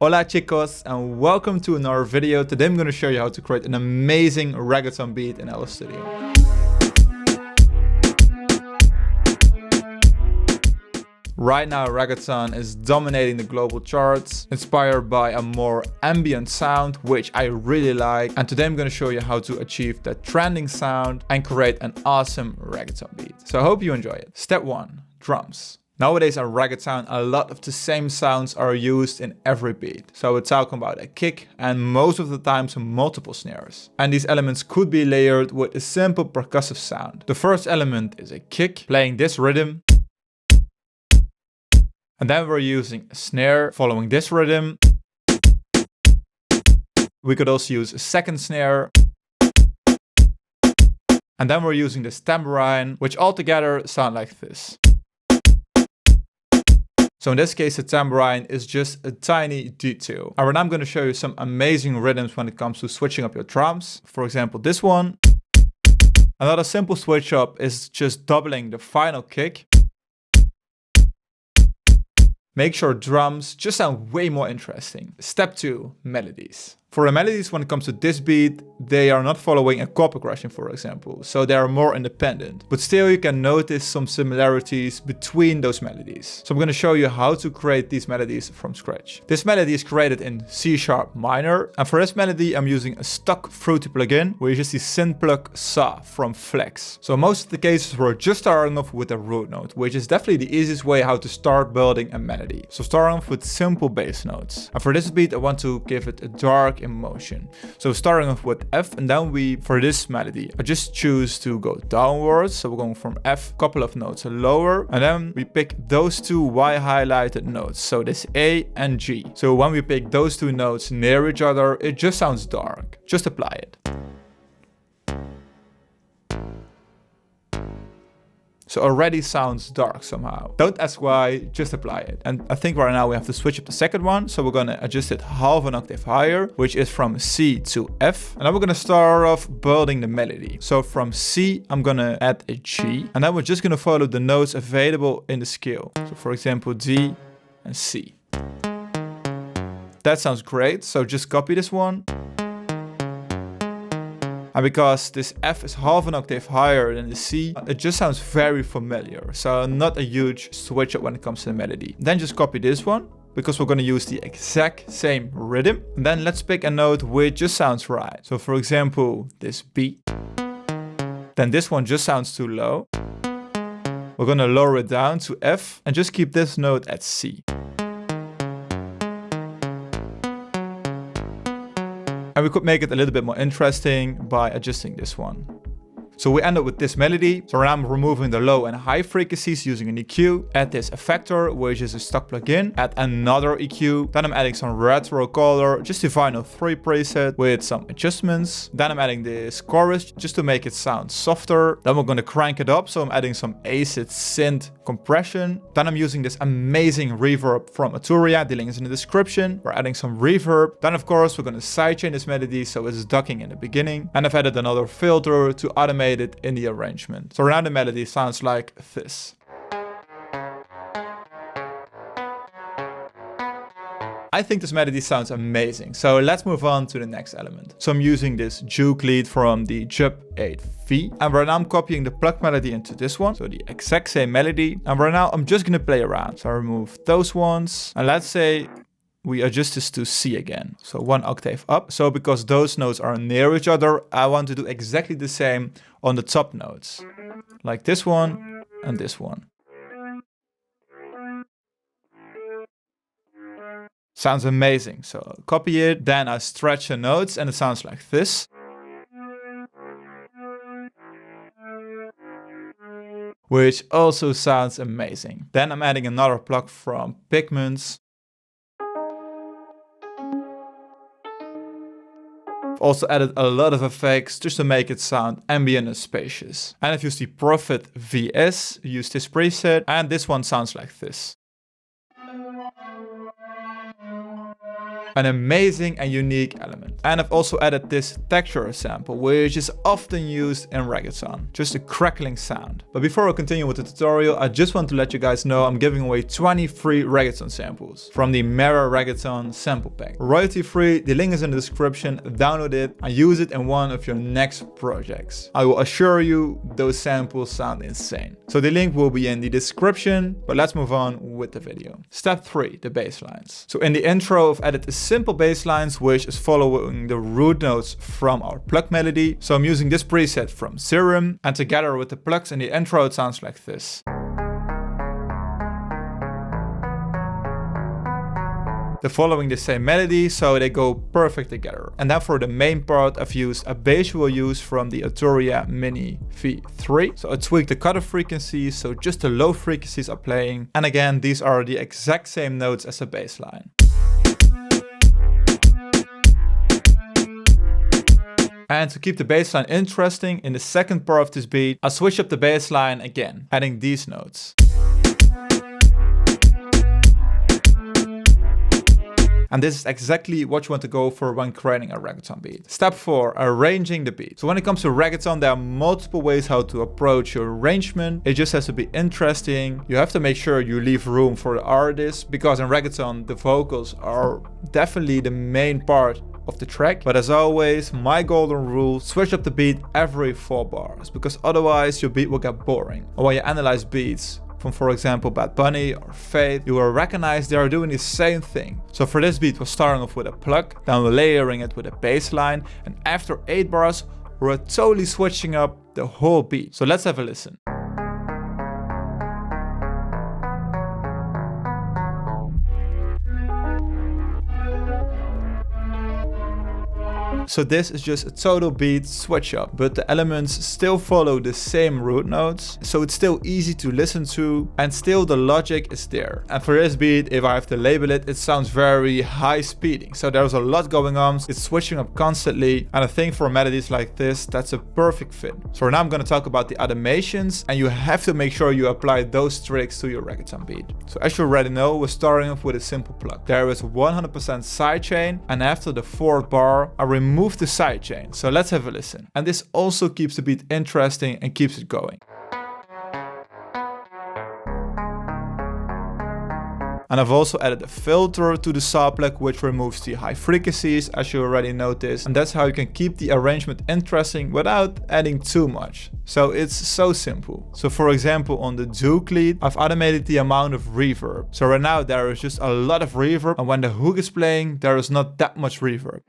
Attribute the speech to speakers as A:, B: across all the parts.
A: Hola chicos and welcome to another video. Today I'm going to show you how to create an amazing reggaeton beat in LA Studio. Right now reggaeton is dominating the global charts, inspired by a more ambient sound, which I really like. And today I'm going to show you how to achieve that trending sound and create an awesome reggaeton beat. So I hope you enjoy it. Step 1. Drums. Nowadays in reggaeton, a lot of the same sounds are used in every beat. So we're talking about a kick and most of the time some multiple snares. And these elements could be layered with a simple percussive sound. The first element is a kick, playing this rhythm. And then we're using a snare, following this rhythm. We could also use a second snare. And then we're using this tambourine, which altogether sound like this. So in this case, the tambourine is just a tiny detail. And now I'm going to show you some amazing rhythms when it comes to switching up your drums. For example, this one. Another simple switch up is just doubling the final kick. Make sure drums just sound way more interesting. Step 2, melodies. For the melodies, when it comes to this beat, they are not following a chord progression, for example, so they are more independent. But still, you can notice some similarities between those melodies. So I'm going to show you how to create these melodies from scratch. This melody is created in C# minor, and for this melody, I'm using a stock Fruity plugin, which is the synth plug Sa from Flex. So most of the cases, we're just starting off with a root note, which is definitely the easiest way how to start building a melody. So starting off with simple bass notes. And for this beat, I want to give it a dark emotion. So starting off with F, and then for this melody, I just choose to go downwards. So we're going from F, couple of notes lower, and then we pick those two Y highlighted notes. So this A and G. So when we pick those two notes near each other, it just sounds dark. Just apply it. So already sounds dark somehow. Don't ask why, just apply it. And I think right now we have to switch up the second one. So we're going to adjust it half an octave higher, which is from C to F. And then we're going to start off building the melody. So from C, I'm going to add a G. And then we're just going to follow the notes available in the scale. So for example, D and C. That sounds great. So just copy this one. And because this F is half an octave higher than the C, it just sounds very familiar. So not a huge switch up when it comes to the melody. Then just copy this one, because we're going to use the exact same rhythm. And then let's pick a note which just sounds right. So for example, this B. Then this one just sounds too low. We're going to lower it down to F and just keep this note at C. And we could make it a little bit more interesting by adjusting this one. So we end up with this melody. So I'm removing the low and high frequencies using an EQ. Add this effector, which is a stock plugin. Add another EQ. Then I'm adding some retro color, just the vinyl 3 preset with some adjustments. Then I'm adding this chorus just to make it sound softer. Then we're going to crank it up. So I'm adding some acid synth compression. Then I'm using this amazing reverb from Aturia. The link is in the description. We're adding some reverb. Then of course we're going to sidechain this melody so it's ducking in the beginning. And I've added another filter to automate it in the arrangement. So now the melody sounds like this. I think this melody sounds amazing. So let's move on to the next element. So I'm using this juke lead from the Jub 8V. And right now I'm copying the pluck melody into this one. So the exact same melody. And right now I'm just going to play around. So I remove those ones. And let's say we adjust this to C again. So 1 octave up. So because those notes are near each other, I want to do exactly the same on the top notes. Like this one and this one. Sounds amazing. So copy it. Then I stretch the notes and it sounds like this. Which also sounds amazing. Then I'm adding another pluck from Pigments. Also added a lot of effects just to make it sound ambient and spacious. And I've used the Prophet VS, used this preset, and this one sounds like this. An amazing and unique element. And I've also added this texture sample, which is often used in reggaeton. Just a crackling sound. But before I continue with the tutorial, I just want to let you guys know I'm giving away 20 free reggaeton samples from the MERA Reggaeton sample pack. Royalty free, the link is in the description, download it and use it in one of your next projects. I will assure you those samples sound insane. So the link will be in the description, but let's move on with the video. Step 3, the bass lines. So in the intro, I've added a simple bass lines, which is following the root notes from our pluck melody. So I'm using this preset from Serum, and together with the plucks in the intro, it sounds like this. They're following the same melody, so they go perfect together. And then for the main part, I've used a bass we will use from the Arturia Mini V3. So I tweaked the cutoff frequencies, so just the low frequencies are playing. And again, these are the exact same notes as the bass line. And to keep the bass line interesting, in the second part of this beat, I switch up the bass line again, adding these notes. And this is exactly what you want to go for when creating a reggaeton beat. Step 4, arranging the beat. So when it comes to reggaeton, there are multiple ways how to approach your arrangement. It just has to be interesting. You have to make sure you leave room for the artist, because in reggaeton, the vocals are definitely the main part of the track. But as always, my golden rule, switch up the beat every 4 bars, because otherwise your beat will get boring. Or when you analyze beats from, for example, Bad Bunny or Faith, you will recognize they are doing the same thing. So for this beat, we're starting off with a pluck, then we're layering it with a bass line, and after 8 bars, we're totally switching up the whole beat. So let's have a listen. So this is just a total beat switch up, but the elements still follow the same root notes, so it's still easy to listen to, and still the logic is there. And for this beat, if I have to label it, it sounds very high speeding. So there's a lot going on, it's switching up constantly, and I think for melodies like this, that's a perfect fit. So now I'm gonna talk about the automations, and you have to make sure you apply those tricks to your reggaeton beat. So as you already know, we're starting off with a simple pluck. There is 100% sidechain, and after the 4th bar, I remove the sidechain. So let's have a listen. And this also keeps the beat interesting and keeps it going. And I've also added a filter to the saw plug, which removes the high frequencies, as you already noticed. And that's how you can keep the arrangement interesting without adding too much. So it's so simple. So for example, on the Duke lead, I've automated the amount of reverb. So right now there is just a lot of reverb, and when the hook is playing, there is not that much reverb.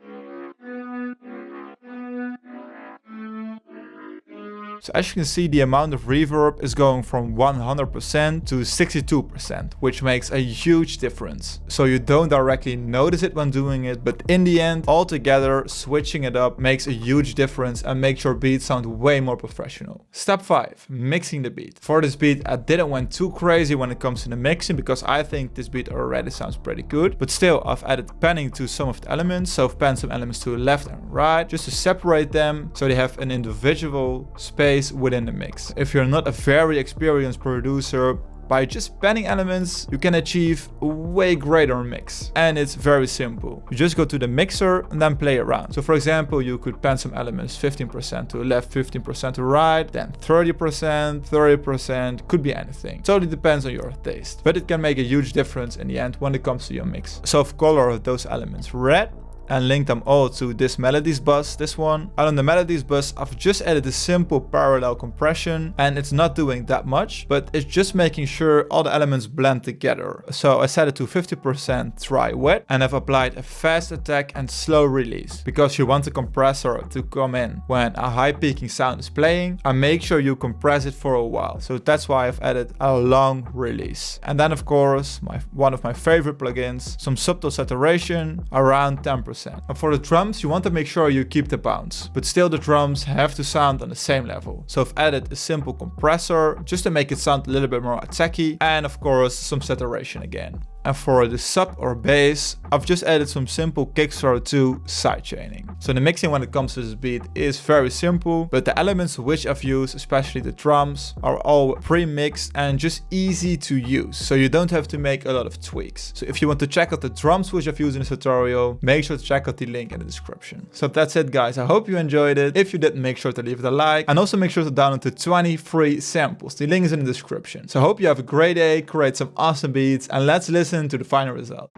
A: So as you can see, the amount of reverb is going from 100% to 62%, which makes a huge difference. So you don't directly notice it when doing it, but in the end, altogether, switching it up makes a huge difference and makes your beat sound way more professional. Step 5, mixing the beat. For this beat, I didn't went too crazy when it comes to the mixing, because I think this beat already sounds pretty good. But still, I've added panning to some of the elements. So I've panned some elements to the left and right, just to separate them so they have an individual space within the mix. If you're not a very experienced producer, by just panning elements, you can achieve a way greater mix. And it's very simple. You just go to the mixer and then play around. So for example, you could pan some elements 15% to the left, 15% to the right, then 30%, could be anything. Totally depends on your taste. But it can make a huge difference in the end when it comes to your mix. So I've colored those elements red and link them all to this melodies bus, this one. And on the melodies bus, I've just added a simple parallel compression, and it's not doing that much, but it's just making sure all the elements blend together. So I set it to 50% dry wet, and I've applied a fast attack and slow release, because you want the compressor to come in when a high peaking sound is playing, and make sure you compress it for a while. So that's why I've added a long release. And then of course, one of my favorite plugins, some subtle saturation around 10%. And for the drums, you want to make sure you keep the bounce, but still the drums have to sound on the same level. So I've added a simple compressor just to make it sound a little bit more attacky, and of course some saturation again. And for the sub or bass, I've just added some simple kick throw to sidechaining. So the mixing when it comes to this beat is very simple, but the elements which I've used, especially the drums, are all pre-mixed and just easy to use. So you don't have to make a lot of tweaks. So if you want to check out the drums which I've used in this tutorial, make sure to check out the link in the description. So that's it guys, I hope you enjoyed it. If you did, make sure to leave it a like, and also make sure to download the 20 free samples. The link is in the description. So I hope you have a great day, create some awesome beats, and let's listen to the final result.